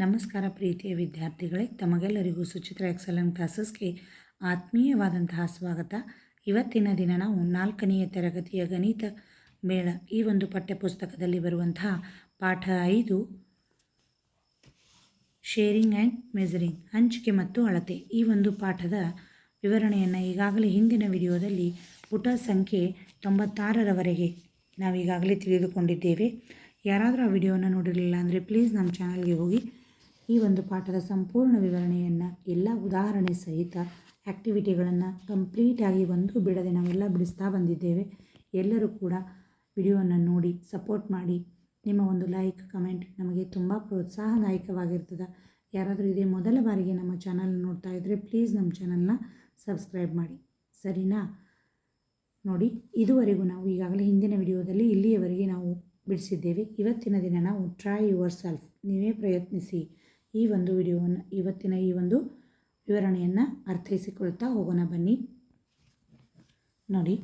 ನಮಸ್ಕಾರ ಪ್ರೀತಿಯ ವಿದ್ಯಾರ್ಥಿಗಳೇ, ತಮಗೆಲ್ಲರಿಗೂ ಸುಚಿತ್ರ ಎಕ್ಸಲೆಂಟ್ ಕ್ಲಾಸಸ್ಗೆ ಆತ್ಮೀಯವಾದಂತಹ ಸ್ವಾಗತ. ಇವತ್ತಿನ ದಿನ ನಾವು 4ನೆಯ ತರಗತಿಯ ಗಣಿತ ಮೇಳ ಈ ಒಂದು ಪಠ್ಯಪುಸ್ತಕದಲ್ಲಿ ಬರುವಂತಹ ಪಾಠ 5 ಶೇರಿಂಗ್ ಆ್ಯಂಡ್ ಮೆಜರಿಂಗ್, ಹಂಚಿಕೆ ಮತ್ತು ಅಳತೆ. ಈ ಒಂದು ಪಾಠದ ವಿವರಣೆಯನ್ನು ಈಗಾಗಲೇ ಹಿಂದಿನ ವಿಡಿಯೋದಲ್ಲಿ ಪುಟ ಸಂಖ್ಯೆ 96ರವರೆಗೆ ನಾವು ಈಗಾಗಲೇ ತಿಳಿದುಕೊಂಡಿದ್ದೇವೆ. ಯಾರಾದರೂ ಆ ವಿಡಿಯೋವನ್ನು ನೋಡಿರಲಿಲ್ಲ ಅಂದರೆ ಪ್ಲೀಸ್ ನಮ್ಮ ಚಾನಲ್ಗೆ ಹೋಗಿ ಈ ಒಂದು ಪಾಠದ ಸಂಪೂರ್ಣ ವಿವರಣೆಯನ್ನು ಎಲ್ಲ ಉದಾಹರಣೆ ಸಹಿತ ಆ್ಯಕ್ಟಿವಿಟಿಗಳನ್ನು ಕಂಪ್ಲೀಟಾಗಿ ಒಂದು ಬಿಡದೆ ನಾವೆಲ್ಲ ಬಿಡಿಸ್ತಾ ಬಂದಿದ್ದೇವೆ. ಎಲ್ಲರೂ ಕೂಡ ವಿಡಿಯೋವನ್ನು ನೋಡಿ ಸಪೋರ್ಟ್ ಮಾಡಿ. ನಿಮ್ಮ ಒಂದು ಲೈಕ್ ಕಮೆಂಟ್ ನಮಗೆ ತುಂಬ ಪ್ರೋತ್ಸಾಹದಾಯಕವಾಗಿರ್ತದೆ. ಯಾರಾದರೂ ಇದೇ ಮೊದಲ ಬಾರಿಗೆ ನಮ್ಮ ಚಾನಲ್ ನೋಡ್ತಾ ಇದ್ದರೆ ಪ್ಲೀಸ್ ನಮ್ಮ ಚಾನಲ್ನ ಸಬ್ಸ್ಕ್ರೈಬ್ ಮಾಡಿ, ಸರಿನಾ? ನೋಡಿ, ಇದುವರೆಗೂ ನಾವು ಈಗಾಗಲೇ ಹಿಂದಿನ ವಿಡಿಯೋದಲ್ಲಿ ಇಲ್ಲಿಯವರೆಗೆ ನಾವು ಬಿಡಿಸಿದ್ದೇವೆ. ಇವತ್ತಿನ ದಿನ ನಾವು ಟ್ರೈ ಯುವರ್ ಸೆಲ್ಫ್, ನೀವೇ ಪ್ರಯತ್ನಿಸಿ, ಈ ಒಂದು ವಿಡಿಯೋವನ್ನು ಇವತ್ತಿನ ಈ ಒಂದು ವಿವರಣೆಯನ್ನು ಅರ್ಥೈಸಿಕೊಳ್ತಾ ಹೋಗೋಣ ಬನ್ನಿ. ನೋಡಿ,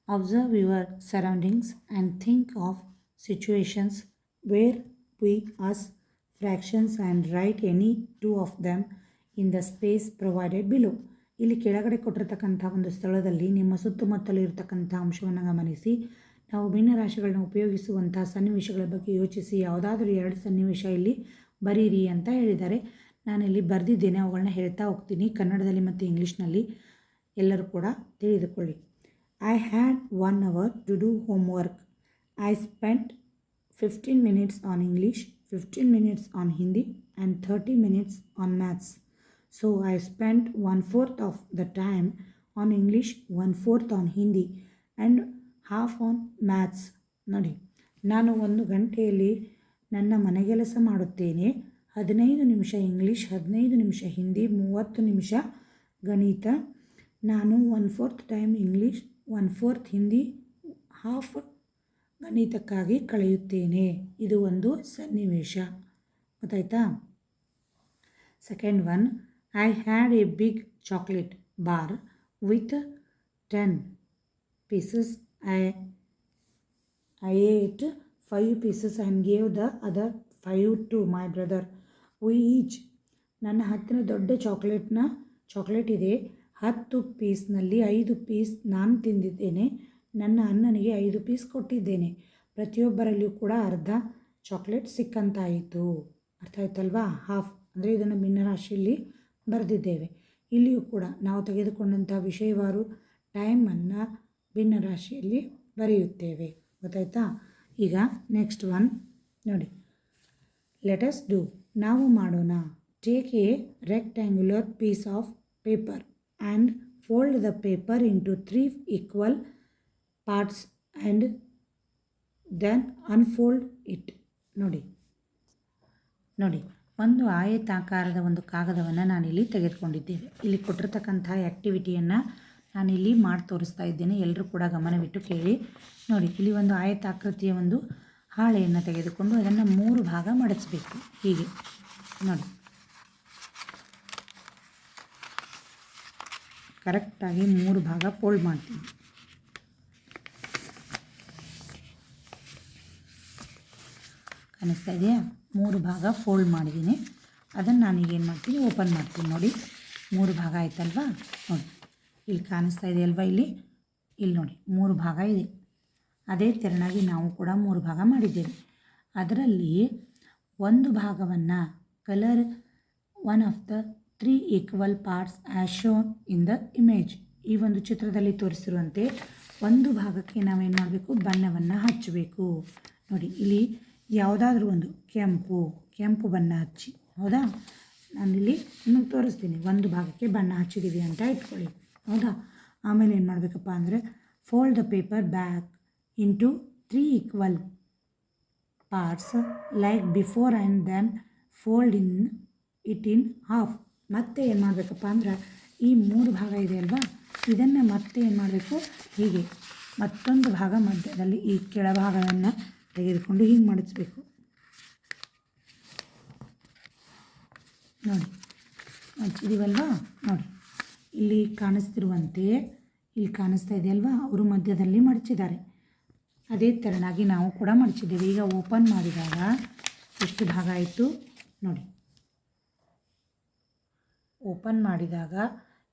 observe your surroundings and think of situations where we as fractions and right any two of them in the space provided below. ಇಲ್ಲಿ ಕೆಳಗಡೆ ಕೊಟ್ಟಿರ್ತಕ್ಕಂಥ ಒಂದು ಸ್ಥಳದಲ್ಲಿ ನಿಮ್ಮ ಸುತ್ತಮುತ್ತಲು ಇರತಕ್ಕಂಥ ಅಂಶವನ್ನು ಗಮನಿಸಿ. ನಾವು ಭಿನ್ನರಾಶಿಗಳನ್ನ ಉಪಯೋಗಿಸುವಂಥ ಸನ್ನಿವೇಶಗಳ ಬಗ್ಗೆ ಯೋಚಿಸಿ ಯಾವುದಾದ್ರೂ 2 ಸನ್ನಿವೇಶ ಇಲ್ಲಿ ಬರೀರಿ ಅಂತ ಹೇಳಿದ್ದಾರೆ. ನಾನಿಲ್ಲಿ ಬರೆದಿದ್ದೇನೆ, ಅವುಗಳನ್ನ ಹೇಳ್ತಾ ಹೋಗ್ತೀನಿ ಕನ್ನಡದಲ್ಲಿ ಮತ್ತು ಇಂಗ್ಲೀಷ್ನಲ್ಲಿ. ಎಲ್ಲರೂ ಕೂಡ ತಿಳಿದುಕೊಳ್ಳಿ. I had 1 hour to do homework. I spent 15 minutes on English, 15 minutes on Hindi and 30 minutes on maths. So I spent 1/4 of the time on English, 1/4 on Hindi and half on maths. ನೋಡಿ, ನಾನು 1 ಗಂಟೆಯಲ್ಲಿ ನನ್ನ ಮನೆಗೆಲಸ ಮಾಡುತ್ತೇನೆ. 15 ನಿಮಿಷ English, 15 ನಿಮಿಷ ಹಿಂದಿ, 30 ನಿಮಿಷ ಗಣಿತ. ನಾನು 1/4 ಟೈಮ್ ಇಂಗ್ಲೀಷ್, 1/4 ಹಿಂದಿ, ಹಾಫ್ ಗಣಿತಕ್ಕಾಗಿ ಕಳೆಯುತ್ತೇನೆ. ಇದು ಒಂದು ಸನ್ನಿವೇಶ, ಗೊತ್ತಾಯ್ತಾ? Second one, I had a big chocolate bar with 10 pieces. I ate 5 pieces and gave the other 5 to my brother. We each. ನನ್ನ ಹತ್ತಿರ ದೊಡ್ಡ ಚಾಕ್ಲೇಟ್ ಇದೆ. 10 ಪೀಸ್ನಲ್ಲಿ 5 ಪೀಸ್ ನಾನು ತಿಂದಿದ್ದೇನೆ. ನನ್ನ ಅಣ್ಣನಿಗೆ 5 ಪೀಸ್ ಕೊಟ್ಟಿದ್ದೇನೆ. ಪ್ರತಿಯೊಬ್ಬರಲ್ಲಿಯೂ ಕೂಡ ಅರ್ಧ ಚಾಕ್ಲೇಟ್ ಸಿಕ್ಕಂತಾಯಿತು. ಅರ್ಥ ಆಯ್ತಲ್ವಾ? ಹಾಫ್ ಅಂದರೆ ಇದನ್ನು ಭಿನ್ನರಾಶಿಯಲ್ಲಿ ಬರೆದಿದ್ದೇವೆ. ಇಲ್ಲಿಯೂ ಕೂಡ ನಾವು ತೆಗೆದುಕೊಂಡಂಥ ವಿಷಯವಾರು ಟೈಮನ್ನು ಭಿನ್ನರಾಶಿಯಲ್ಲಿ ಬರೆಯುತ್ತೇವೆ, ಗೊತ್ತಾಯ್ತಾ? ಈಗ ನೆಕ್ಸ್ಟ್ ಒನ್ ನೋಡಿ, ಲೆಟ್ ಅಸ್ ಡೂ, ನಾವು ಮಾಡೋಣ. Take a rectangular piece of paper and fold the paper into 3 equal parts and then unfold it. ನೋಡಿ, ಒಂದು ಆಯತಾಕಾರದ ಒಂದು ಕಾಗದವನ್ನು ನಾನಿಲ್ಲಿ ತೆಗೆದುಕೊಂಡಿದ್ದೇವೆ. ಇಲ್ಲಿ ಕೊಟ್ಟಿರ್ತಕ್ಕಂಥ ಆ್ಯಕ್ಟಿವಿಟಿಯನ್ನು ನಾನಿಲ್ಲಿ ಮಾಡಿ ತೋರಿಸ್ತಾ ಇದ್ದೇನೆ. ಎಲ್ಲರೂ ಕೂಡ ಗಮನವಿಟ್ಟು ಕೇಳಿ. ನೋಡಿ, ಇಲ್ಲಿ ಒಂದು ಆಯತಾಕೃತಿಯ ಒಂದು ಹಾಳೆಯನ್ನು ತೆಗೆದುಕೊಂಡು ಅದನ್ನು 3 ಭಾಗ ಮಡಚಬೇಕು. ಹೀಗೆ ನೋಡಿ, ಕರೆಕ್ಟಾಗಿ 3 ಭಾಗ ಫೋಲ್ಡ್ ಮಾಡ್ತೀನಿ. ಕಾಣಿಸ್ತಾ ಇದೆಯಾ? 3 ಭಾಗ ಫೋಲ್ಡ್ ಮಾಡಿದ್ದೀನಿ. ಅದನ್ನು ನಾನೀಗೇನು ಮಾಡ್ತೀನಿ, ಓಪನ್ ಮಾಡ್ತೀನಿ. ನೋಡಿ, 3 ಭಾಗ ಆಯ್ತಲ್ವಾ? ನೋಡಿ, ಇಲ್ಲಿ ಕಾಣಿಸ್ತಾ ಇದೆ ಅಲ್ವಾ? ಇಲ್ಲಿ ನೋಡಿ 3 ಭಾಗ ಇದೆ. ಅದೇ ತೆರನಾಗಿ ನಾವು ಕೂಡ 3 ಭಾಗ ಮಾಡಿದ್ದೇವೆ. ಅದರಲ್ಲಿ ಒಂದು ಭಾಗವನ್ನು colour 1 of the 3 equal parts as shown in the image. ಈ ಒಂದು ಚಿತ್ರದಲ್ಲಿ ತೋರಿಸಿರುವಂತೆ ಒಂದು ಭಾಗಕ್ಕೆ ನಾವೇನು ಮಾಡಬೇಕು, ಬಣ್ಣವನ್ನು ಹಚ್ಚಬೇಕು. ನೋಡಿ, ಇಲ್ಲಿ ಯಾವುದಾದ್ರೂ ಒಂದು ಕೆಂಪು ಬಣ್ಣ ಹಚ್ಚಿ, ಹೌದಾ? ನಾನಿಲ್ಲಿ ನಿಮಗೆ ತೋರಿಸ್ತೀನಿ. ಒಂದು ಭಾಗಕ್ಕೆ ಬಣ್ಣ ಹಚ್ಚಿದ್ದೀವಿ ಅಂತ ಇಟ್ಕೊಳ್ಳಿ, ಹೌದಾ? ಆಮೇಲೆ ಏನು ಮಾಡಬೇಕಪ್ಪ ಅಂದರೆ, fold the paper back into 3 equal parts like before and then fold it in half. ಮತ್ತೆ ಏನು ಮಾಡಬೇಕಪ್ಪ ಅಂದ್ರೆ, ಈ 3 ಭಾಗ ಇದೆ ಅಲ್ವಾ, ಇದನ್ನು ಮತ್ತೆ ಏನು ಮಾಡಬೇಕು, ಹೀಗೆ ಮತ್ತೊಂದು ಭಾಗ ಮಧ್ಯದಲ್ಲಿ ಈ ಕೆಳಭಾಗವನ್ನು ತೆಗೆದುಕೊಂಡು ಹೀಗೆ ಮಡಚಬೇಕು. ನೋಡಿ, ಮಡಚಿದ್ದೀವಲ್ವಾ? ನೋಡಿ, ಇಲ್ಲಿ ಕಾಣಿಸ್ತಿರುವಂತೆಯೇ ಇಲ್ಲಿ ಕಾಣಿಸ್ತಾ ಇದೆಯಲ್ವಾ, ಅವರು ಮಧ್ಯದಲ್ಲಿ ಮಡಚಿದ್ದಾರೆ. ಅದೇ ತೆರನಾಗಿ ನಾವು ಕೂಡ ಮಡಚಿದ್ದೇವೆ. ಈಗ ಓಪನ್ ಮಾಡಿದಾಗ ಎಷ್ಟು ಭಾಗ ಆಯಿತು ನೋಡಿ, ಓಪನ್ ಮಾಡಿದಾಗ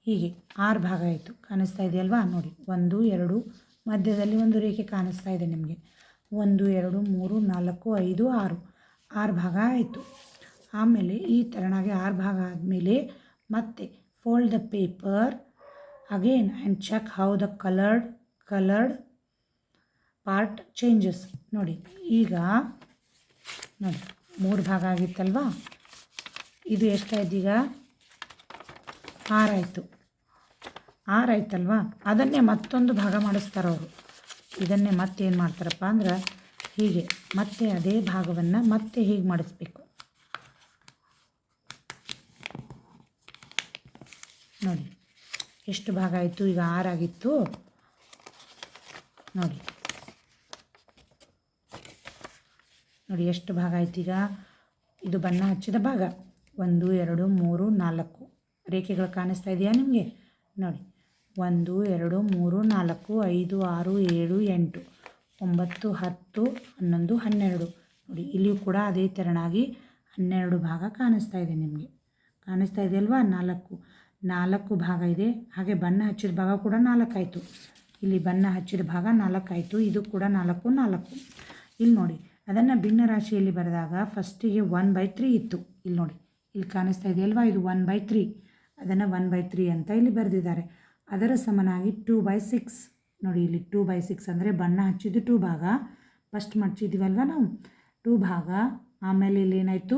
ಹೀಗೆ 6 ಭಾಗ ಆಯಿತು. ಕಾಣಿಸ್ತಾ ಇದೆಯಲ್ವಾ? ನೋಡಿ 1 2 ಮಧ್ಯದಲ್ಲಿ ಒಂದು ರೇಖೆ ಕಾಣಿಸ್ತಾ ಇದೆ ನಿಮಗೆ. 1 2 3 4 5 6 6 ಭಾಗ ಆಯಿತು. ಆಮೇಲೆ ಈ ತೆರನಾಗಿ 6 ಭಾಗ ಆದಮೇಲೆ ಮತ್ತೆ fold the paper again and check how the coloured part changes. ನೋಡಿ ಈಗ ನೋಡಿ 3 ಭಾಗ ಆಗಿತ್ತಲ್ವಾ? ಇದು ಎಷ್ಟಾಯ್ತು ಈಗ? 6 ಆಯಿತು. 6 ಆಯ್ತಲ್ವಾ? ಅದನ್ನೇ ಮತ್ತೊಂದು ಭಾಗ ಮಾಡಿಸ್ತಾರೆ ಅವರು. ಇದನ್ನೇ ಮತ್ತೆ ಏನು ಮಾಡ್ತಾರಪ್ಪ ಅಂದ್ರೆ ಹೀಗೆ ಮತ್ತೆ ಅದೇ ಭಾಗವನ್ನು ಮತ್ತೆ ಹೀಗೆ ಮಾಡಿಸ್ಬೇಕು. ನೋಡಿ ಎಷ್ಟು ಭಾಗ ಆಯಿತು? ಈಗ 6 ಆಗಿತ್ತು. ನೋಡಿ ನೋಡಿ ಎಷ್ಟು ಭಾಗ ಆಯ್ತು ಈಗ? ಇದು ಬಣ್ಣ ಹಚ್ಚಿದ ಭಾಗ 1 2 3 4 ರೇಖೆಗಳು ಕಾಣಿಸ್ತಾ ಇದೆಯಾ ನಿಮಗೆ? ನೋಡಿ 1 2 3 4 5 6 7 8 9 10 11 12. ನೋಡಿ ಇಲ್ಲಿಯೂ ಕೂಡ ಅದೇ ತೆರನಾಗಿ 12 ಭಾಗ ಕಾಣಿಸ್ತಾ ಇದೆ ನಿಮಗೆ. ಕಾಣಿಸ್ತಾ ಇದೆಯಲ್ವಾ? 4 ಭಾಗ ಇದೆ. ಹಾಗೆ ಬಣ್ಣ ಹಚ್ಚಿದ ಭಾಗ ಕೂಡ 4 ಆಯಿತು. ಇಲ್ಲಿ ಬಣ್ಣ ಹಚ್ಚಿದ ಭಾಗ 4 ಆಯಿತು. ಇದು ಕೂಡ 4. ಇಲ್ಲಿ ನೋಡಿ ಅದನ್ನು ಭಿನ್ನ ರಾಶಿಯಲ್ಲಿ ಬರೆದಾಗ ಫಸ್ಟಿಗೆ 1/3 ಇತ್ತು. ಇಲ್ಲಿ ನೋಡಿ ಇಲ್ಲಿ ಕಾಣಿಸ್ತಾ ಇದೆಯಲ್ವಾ? ಇದು 1/3. ಅದನ್ನು 1/3 ಅಂತ ಇಲ್ಲಿ ಬರೆದಿದ್ದಾರೆ. ಅದರ ಸಮನಾಗಿ 2/6. ನೋಡಿ ಇಲ್ಲಿ 2/6 ಅಂದರೆ ಬಣ್ಣ ಹಚ್ಚಿದ್ದು 2 ಭಾಗ. ಫಸ್ಟ್ ಮಡ್ಚಿದ್ದೀವಲ್ವ ನಾವು 2 ಭಾಗ. ಆಮೇಲೆ ಇಲ್ಲಿ ಏನಾಯಿತು?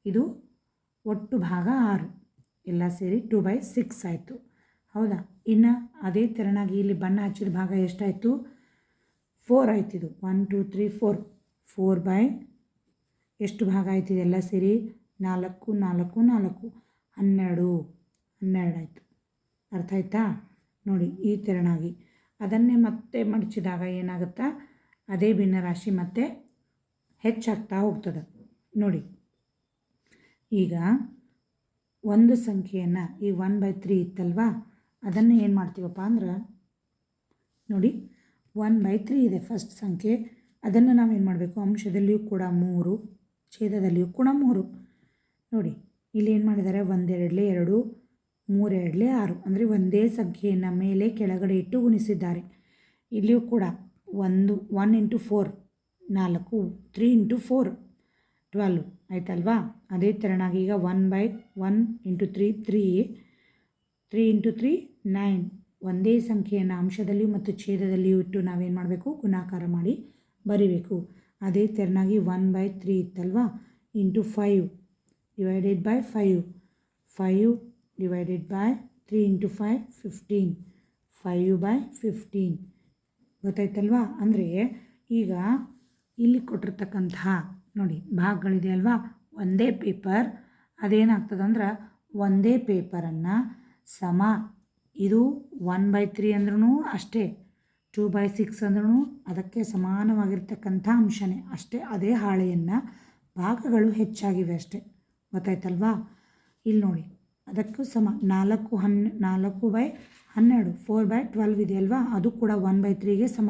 ಇದು ಒಟ್ಟು ಭಾಗ 6 ಎಲ್ಲ ಸೇರಿ 2/6 ಆಯಿತು. ಹೌದಾ? ಇನ್ನು ಅದೇ ತೆರನಾಗಿ ಇಲ್ಲಿ ಬಣ್ಣ ಹಚ್ಚಿದ ಭಾಗ ಎಷ್ಟಾಯಿತು? 4 ಆಯ್ತು. ಇದು 1 2 3 4 ಎಷ್ಟು ಭಾಗ ಆಯ್ತು? ಇದೆಲ್ಲ ಸೇರಿ 4 12 ಆಯಿತು. ಅರ್ಥ ಆಯ್ತಾ? ನೋಡಿ ಈ ತೆರನಾಗಿ ಅದನ್ನೇ ಮತ್ತೆ ಮಡಚಿದಾಗ ಏನಾಗುತ್ತಾ? ಅದೇ ಭಿನ್ನರಾಶಿ ಮತ್ತೆ ಹೆಚ್ಚಾಗ್ತಾ ಹೋಗ್ತದೆ. ನೋಡಿ ಈಗ ಒಂದು ಸಂಖ್ಯೆಯನ್ನು ಈ 1/3 ಇತ್ತಲ್ವಾ? ಅದನ್ನು ಏನು ಮಾಡ್ತೀವಪ್ಪ ಅಂದ್ರೆ ನೋಡಿ 1/3 ಇದೆ ಫಸ್ಟ್ ಸಂಖ್ಯೆ. ಅದನ್ನು ನಾವೇನು ಮಾಡಬೇಕು? ಅಂಶದಲ್ಲಿಯೂ ಕೂಡ 3, ಛೇದದಲ್ಲಿಯೂ ಕೂಡ 3. ನೋಡಿ ಇಲ್ಲಿ ಏನು ಮಾಡಿದ್ದಾರೆ? 1 2 2 3 2 6 ಅಂದರೆ ಒಂದೇ ಸಂಖ್ಯೆಯನ್ನು ಮೇಲೆ ಕೆಳಗಡೆ ಇಟ್ಟು ಗುಣಿಸಿದ್ದಾರೆ. ಇಲ್ಲಿಯೂ ಕೂಡ 1 × 4 4, 3 × 4 12 ಆಯ್ತಲ್ವಾ? ಅದೇ ತೆರನಾಗಿ ಈಗ 1/1 × 3 3 3 × 3 9. ಒಂದೇ ಸಂಖ್ಯೆಯನ್ನು ಅಂಶದಲ್ಲಿಯೂ ಮತ್ತು ಛೇದದಲ್ಲಿಯೂ ಇಟ್ಟು ನಾವೇನು ಮಾಡಬೇಕು? ಗುಣಾಕಾರ ಮಾಡಿ ಬರಿಬೇಕು. ಅದೇ ತೆರನಾಗಿ 1/3 ಇತ್ತಲ್ವಾ? Into 5 divided by 5 5 divided by 3 × 5 15 5/15. ಗೊತ್ತಾಯ್ತಲ್ವಾ? ಅಂದರೆ ಈಗ ಇಲ್ಲಿ ಕೊಟ್ಟಿರ್ತಕ್ಕಂತಹ ನೋಡಿ ಭಾಗಗಳಿದೆ ಅಲ್ವಾ? ಒಂದೇ ಪೇಪರ್ ಅದೇನಾಗ್ತದೆ ಅಂದ್ರೆ ಒಂದೇ ಪೇಪರನ್ನು ಸಮ ಇದು 1/3 ಅಂದ್ರೂ ಅಷ್ಟೇ, 2/6 ಅಂದ್ರೂ ಅದಕ್ಕೆ ಸಮಾನವಾಗಿರ್ತಕ್ಕಂಥ ಅಂಶನೇ ಅಷ್ಟೇ. ಅದೇ ಹಾಳೆಯನ್ನು ಭಾಗಗಳು ಹೆಚ್ಚಾಗಿವೆ ಅಷ್ಟೇ. ಗೊತ್ತಾಯ್ತಲ್ವಾ? ಇಲ್ಲಿ ನೋಡಿ ಅದಕ್ಕೂ ಸಮ 4/12 4/12 ಇದೆಯಲ್ವಾ? ಅದು ಕೂಡ 1/3ಗೆ ಸಮ.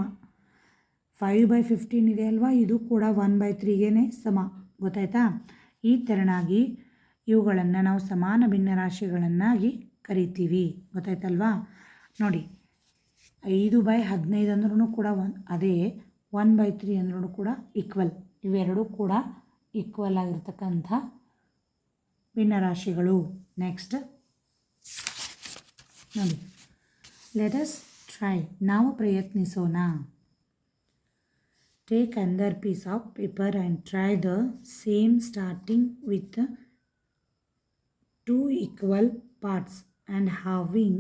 5/15 ಇದೆ ಅಲ್ವಾ? ಇದು ಕೂಡ 1/3ಗೆ ಸಮ. ಗೊತ್ತಾಯ್ತಾ? ಈ ತೆರನಾಗಿ ಇವುಗಳನ್ನು ನಾವು ಸಮಾನ ಭಿನ್ನರಾಶಿಗಳನ್ನಾಗಿ ಕರಿತೀವಿ. ಗೊತ್ತಾಯ್ತಲ್ವಾ? ನೋಡಿ 5/15 ಅಂದ್ರೂ ಕೂಡ ಅದೇ, 1/3 ಅಂದ್ರೂ ಕೂಡ ಈಕ್ವಲ್. ಇವೆರಡೂ ಕೂಡ ಈಕ್ವಲ್ ಆಗಿರ್ತಕ್ಕಂಥ ಭಿನ್ನರಾಶಿಗಳು. ನೆಕ್ಸ್ಟ್ ನೋಡಿ, ಲೆಟ್ ಅಸ್ ಟ್ರೈ. ನಾವು ಪ್ರಯತ್ನಿಸೋಣ. Take another piece of paper and try the same, starting with 2 equal parts and halving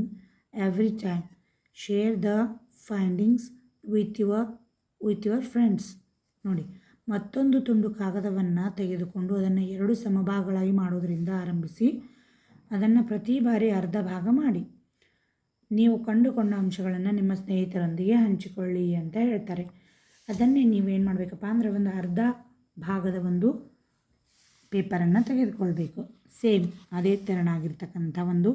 every time. Share the findings with your friends. ನೋಡಿ, ಮತ್ತೊಂದು ತುಂಡು ಕಾಗದವನ್ನು ತೆಗೆದುಕೊಂಡು ಅದನ್ನು 2 ಸಮಭಾಗಗಳಾಗಿ ಮಾಡೋದರಿಂದ ಆರಂಭಿಸಿ ಅದನ್ನು ಪ್ರತಿ ಬಾರಿ ಅರ್ಧ ಭಾಗ ಮಾಡಿ ನೀವು ಕಂಡುಕೊಂಡ ಅಂಶಗಳನ್ನು ನಿಮ್ಮ ಸ್ನೇಹಿತರೊಂದಿಗೆ ಹಂಚಿಕೊಳ್ಳಿ ಅಂತ ಹೇಳ್ತಾರೆ. ಅದನ್ನೇ ನೀವೇನು ಮಾಡಬೇಕಪ್ಪ ಅಂದರೆ ಒಂದು ಅರ್ಧ ಭಾಗದ ಒಂದು ಪೇಪರನ್ನು ತೆಗೆದುಕೊಳ್ಬೇಕು. ಸೇಮ್ ಅದೇ ತೆರನಾಗಿರ್ತಕ್ಕಂಥ ಒಂದು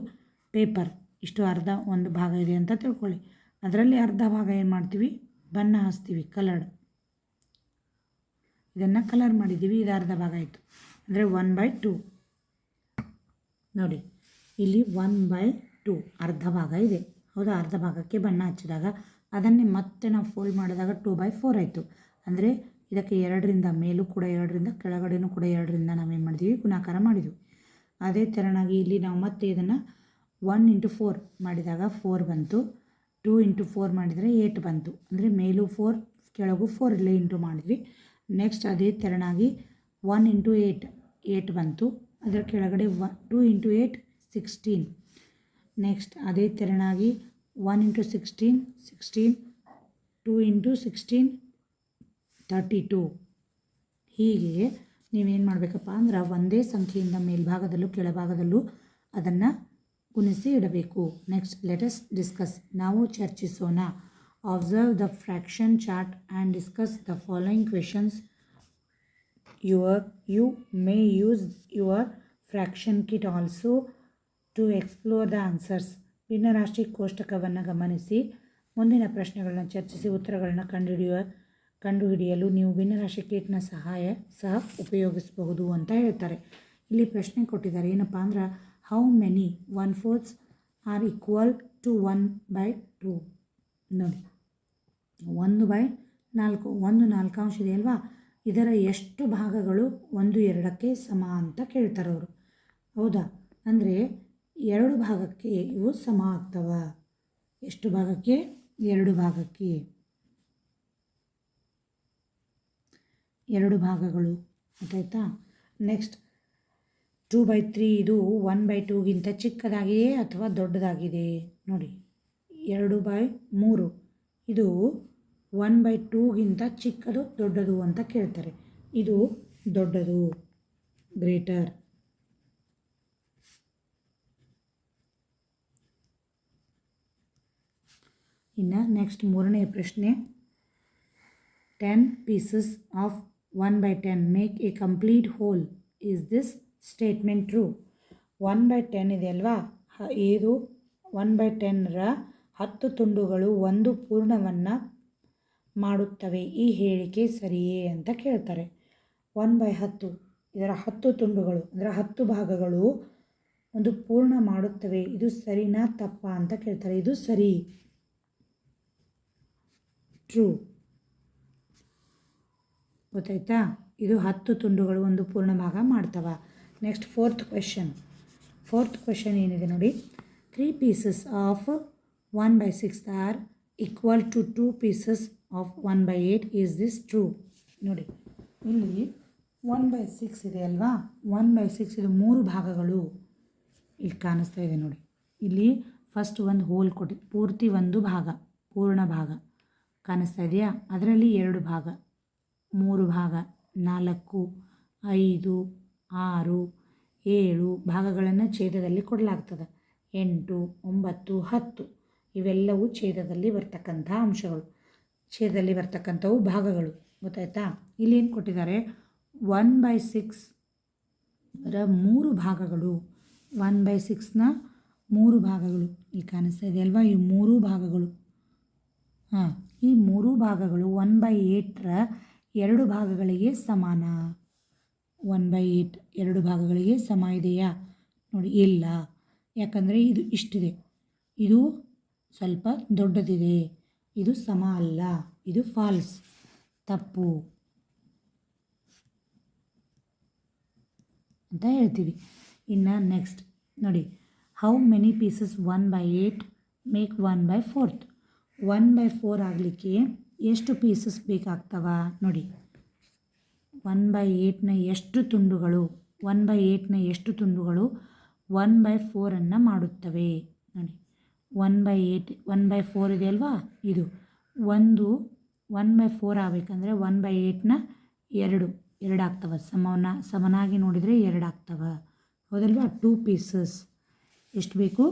ಪೇಪರ್. ಇಷ್ಟು ಅರ್ಧ ಒಂದು ಭಾಗ ಇದೆ ಅಂತ ತಿಳ್ಕೊಳ್ಳಿ. ಅದರಲ್ಲಿ ಅರ್ಧ ಭಾಗ ಏನು ಮಾಡ್ತೀವಿ? ಬಣ್ಣ ಹಚ್ತೀವಿ, ಕಲರ್ಡ್. ಇದನ್ನು ಕಲರ್ ಮಾಡಿದ್ದೀವಿ. ಇದು ಅರ್ಧ ಭಾಗ ಆಯಿತು ಅಂದರೆ 1/2. ನೋಡಿ ಇಲ್ಲಿ 1/2 ಅರ್ಧ ಭಾಗ ಇದೆ. ಹೌದಾ, ಅರ್ಧ ಭಾಗಕ್ಕೆ ಬಣ್ಣ ಹಚ್ಚಿದಾಗ ಅದನ್ನೇ ಮತ್ತೆ ನಾವು ಫೋಲ್ಡ್ ಮಾಡಿದಾಗ 2/4 ಆಯಿತು. ಅಂದರೆ ಇದಕ್ಕೆ 2ರಿಂದ ಮೇಲೂ ಕೂಡ 2ರಿಂದ ಕೆಳಗಡೆನೂ ಕೂಡ 2ರಿಂದ ನಾವೇನು ಮಾಡಿದ್ವಿ, ಗುಣಾಕಾರ ಮಾಡಿದ್ವಿ. ಅದೇ ಥರನಾಗಿ ಇಲ್ಲಿ ನಾವು ಮತ್ತೆ ಇದನ್ನು 1 × 4 ಮಾಡಿದಾಗ 4 ಬಂತು. 2 × 4 ಮಾಡಿದರೆ 8 ಬಂತು. ಅಂದರೆ ಮೇಲೂ 4 ಕೆಳಗೂ 4 ಇಲ್ಲೇ ಇಂಟು ಮಾಡಿದ್ವಿ. ನೆಕ್ಸ್ಟ್ ಅದೇ ಥರನಾಗಿ 1 × 8 8 ಬಂತು. ಅದರ ಕೆಳಗಡೆ 2 × 8 16. ನೆಕ್ಸ್ಟ್ ಅದೇ ಥರನಾಗಿ 1 × 16 16, 2 × 16 32. ಹೀಗೆ ನೀವೇನು ಮಾಡಬೇಕಪ್ಪ ಅಂದ್ರೆ ಒಂದೇ ಸಂಖ್ಯೆಯಿಂದ ಮೇಲ್ಭಾಗದಲ್ಲೂ ಕೆಳಭಾಗದಲ್ಲೂ ಅದನ್ನು ಗುಣಿಸಿ ಇಡಬೇಕು. ನೆಕ್ಸ್ಟ್ ಲೆಟಸ್ ಡಿಸ್ಕಸ್, ನಾವು ಚರ್ಚಿಸೋಣ. Observe the fraction chart and discuss the following questions. You may use your fraction kit also to explore the answers. ಭಿನ್ನರಾಶಿ ಕೋಷ್ಟಕವನ್ನು ಗಮನಿಸಿ ಮುಂದಿನ ಪ್ರಶ್ನೆಗಳನ್ನು ಚರ್ಚಿಸಿ ಉತ್ತರಗಳನ್ನು ಕಂಡುಹಿಡಿಯಲು ನೀವು ಭಿನ್ನರಾಶಿ ಕಿಟ್ನ ಸಹ ಉಪಯೋಗಿಸಬಹುದು ಅಂತ ಹೇಳ್ತಾರೆ. ಇಲ್ಲಿ ಪ್ರಶ್ನೆ ಕೊಟ್ಟಿದ್ದಾರೆ ಏನಪ್ಪ ಅಂದ್ರೆ, how many 1/4 are equal to 1/2? ನೋಡಿ, 1/4 ಒಂದು 4 ಇದೆ ಅಲ್ವಾ, ಇದರ ಎಷ್ಟು ಭಾಗಗಳು 1/2ಕ್ಕೆ ಸಮ ಅಂತ ಕೇಳ್ತಾರೆ ಅವರು. ಹೌದಾ, ಅಂದರೆ 2 ಭಾಗಕ್ಕೆ ಇವು ಸಮ ಆಗ್ತವ. ಎಷ್ಟು ಭಾಗಕ್ಕೆ? 2 ಭಾಗಕ್ಕೆ 2 ಭಾಗಗಳು. ಗೊತ್ತಾಯ್ತಾ? ನೆಕ್ಸ್ಟ್ 2/3 ಇದು 1/2ಗಿಂತ ಚಿಕ್ಕದಾಗಿದೆಯೇ ಅಥವಾ ದೊಡ್ಡದಾಗಿದೆ? ನೋಡಿ, 2/3 ಇದು 1/2ಗಿಂತ ಚಿಕ್ಕದು ದೊಡ್ಡದು ಅಂತ ಕೇಳ್ತಾರೆ. ಇದು ದೊಡ್ಡದು, ಗ್ರೇಟರ್. ಇನ್ನು ನೆಕ್ಸ್ಟ್ 3ನೇ ಪ್ರಶ್ನೆ, 10 pieces of 1/10 make a complete whole. Is this statement true? 1/10 ಇದೆ ಅಲ್ವಾ, ಇದು 1/10ರ 10 ತುಂಡುಗಳು ಒಂದು ಪೂರ್ಣವನ್ನು ಮಾಡುತ್ತವೆ. ಈ ಹೇಳಿಕೆ ಸರಿಯೇ ಅಂತ ಕೇಳ್ತಾರೆ. 1/10 ಇದರ 10 ತುಂಡುಗಳು ಅಂದರೆ 10 ಭಾಗಗಳು ಒಂದು ಪೂರ್ಣ ಮಾಡುತ್ತವೆ. ಇದು ಸರಿನಾ ತಪ್ಪಾ ಅಂತ ಕೇಳ್ತಾರೆ. ಇದು ಸರಿ, ಟ್ರೂ. ಗೊತ್ತಾಯ್ತಾ? ಇದು 10 ತುಂಡುಗಳು ಒಂದು ಪೂರ್ಣ ಭಾಗ ಮಾಡ್ತವ. ನೆಕ್ಸ್ಟ್ ಫೋರ್ತ್ ಕ್ವೆಶನ್ ಏನಿದೆ ನೋಡಿ, 3 pieces of 1/6 are equal to 2 pieces of 1/8. Is this true? ನೋಡಿ, ಇಲ್ಲಿ 1/6 ಇದೆ ಅಲ್ವಾ, 1/6 ಇದು 3 ಭಾಗಗಳು ಇಲ್ಲಿ ಕಾಣಿಸ್ತಾ ಇದೆ. ನೋಡಿ, ಇಲ್ಲಿ ಫಸ್ಟ್ ಒಂದು ಹೋಲ್ ಕೊಟ್ಟು ಪೂರ್ತಿ ಒಂದು ಭಾಗ, ಪೂರ್ಣ ಭಾಗ ಕಾಣಿಸ್ತಾ ಇದೆಯಾ? ಅದರಲ್ಲಿ 2 ಭಾಗ, 3 ಭಾಗ, 4, 5, 6, 7 ಭಾಗಗಳನ್ನು ಛೇದದಲ್ಲಿ ಕೊಡಲಾಗ್ತದೆ. 8, 9, 10 ಇವೆಲ್ಲವೂ ಛೇದದಲ್ಲಿ ಬರ್ತಕ್ಕಂಥ ಅಂಶಗಳು, ಛೇದದಲ್ಲಿ ಬರ್ತಕ್ಕಂಥವು ಭಾಗಗಳು. ಗೊತ್ತಾಯ್ತಾ? ಇಲ್ಲಿ ಏನು ಕೊಟ್ಟಿದ್ದಾರೆ, 1/6 ರ 3 ಭಾಗಗಳು, 1/6ನ 3 ಭಾಗಗಳು ಇಲ್ಲಿ ಕಾಣಿಸ್ತಾ ಇದೆ ಅಲ್ವಾ, ಈ 3 ಭಾಗಗಳು. ಈ 3 ಭಾಗಗಳು 1/8ರ 2 ಭಾಗಗಳಿಗೆ ಸಮಾನ. 1/8 2 ಭಾಗಗಳಿಗೆ ಸಮ ಇದೆಯಾ? ನೋಡಿ, ಇಲ್ಲ. ಯಾಕಂದರೆ ಇದು ಇಷ್ಟಿದೆ, ಇದು ಸ್ವಲ್ಪ ದೊಡ್ಡದಿದೆ, ಇದು ಸಮ ಅಲ್ಲ, ಇದು ಫಾಲ್ಸ್, ತಪ್ಪು ಅಂತ ಹೇಳ್ತೀವಿ. ಇನ್ನು ನೆಕ್ಸ್ಟ್ ನೋಡಿ, ಹೌ ಮೆನಿ ಪೀಸಸ್ 1/8 ಮೇಕ್ 1/4? 1/4 ಆಗಲಿಕ್ಕೆ ಎಷ್ಟು ಪೀಸಸ್ ಬೇಕಾಗ್ತವ? ನೋಡಿ, 1/8ನ ಎಷ್ಟು ತುಂಡುಗಳು 1/4 ಮಾಡುತ್ತವೆ? ನೋಡಿ, 1/4 ಇದೆ ಅಲ್ವಾ, ಇದು ಒಂದು 1/4 ಆಗಬೇಕಂದ್ರೆ 1/8ನ 2 ಆಗ್ತವೆ. ಸಮನಾಗಿ ನೋಡಿದರೆ 2 ಆಗ್ತವೆ. ಹೌದಲ್ವಾ? 2 ಪೀಸಸ್ ಎಷ್ಟು ಬೇಕು?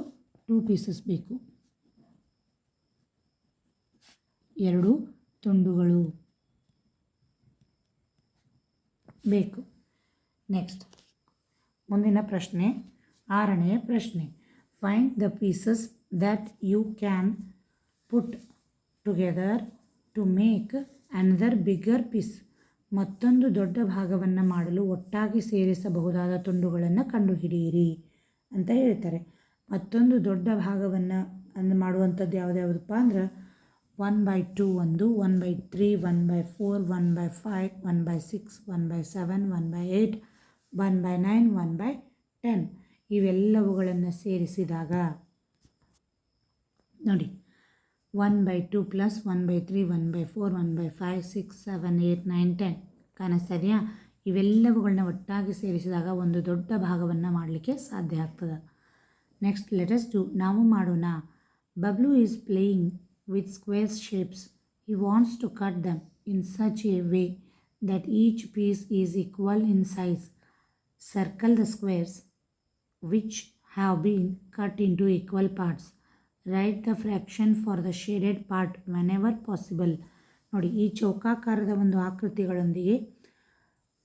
2 ಪೀಸಸ್ ಬೇಕು, 2 ತುಂಡುಗಳು ಬೇಕು. ನೆಕ್ಸ್ಟ್ ಮುಂದಿನ ಪ್ರಶ್ನೆ, 6ನೇ ಪ್ರಶ್ನೆ, find the pieces that you can put together to make another bigger piece. ಮತ್ತೊಂದು ದೊಡ್ಡ ಭಾಗವನ್ನು ಮಾಡಲು ಒಟ್ಟಾಗಿ ಸೇರಿಸಬಹುದಾದ ತುಂಡುಗಳನ್ನು ಕಂಡುಹಿಡಿಯಿರಿ ಅಂತ ಹೇಳ್ತಾರೆ. ಮತ್ತೊಂದು ದೊಡ್ಡ ಭಾಗವನ್ನು ಮಾಡುವಂಥದ್ದು ಯಾವುದ್ಯಾವುದಪ್ಪ ಅಂದ್ರೆ 1/2 ಒಂದು, 1/3, 1/4, 1/5, 1/6, 1/7, 1/8, 1/9, 1/10 ಇವೆಲ್ಲವುಗಳನ್ನು ಸೇರಿಸಿದಾಗ ನೋಡಿ 1/2 ಪ್ಲಸ್ 1/3, 1/4, 1/5, 6, 7, 8, 9, 10 ಕಾಣಿಸ್ತಾ ಇದೆಯಾ? ಇವೆಲ್ಲವುಗಳನ್ನ ಒಟ್ಟಾಗಿ ಸೇರಿಸಿದಾಗ ಒಂದು ದೊಡ್ಡ ಭಾಗವನ್ನು ಮಾಡಲಿಕ್ಕೆ ಸಾಧ್ಯ ಆಗ್ತದೆ. ನೆಕ್ಸ್ಟ್ ಲೆಟಸ್ ಡೂ, ನಾವು ಮಾಡೋಣ. Bablu is playing with square shapes. He wants to cut them in such a way that each piece is equal in size. Circle the squares which have been cut into equal parts. Write the fraction for the shaded part whenever possible. ನೋಡಿ, ಈ ಚೌಕಾಕಾರದ ಒಂದು ಆಕೃತಿಗಳೊಂದಿಗೆ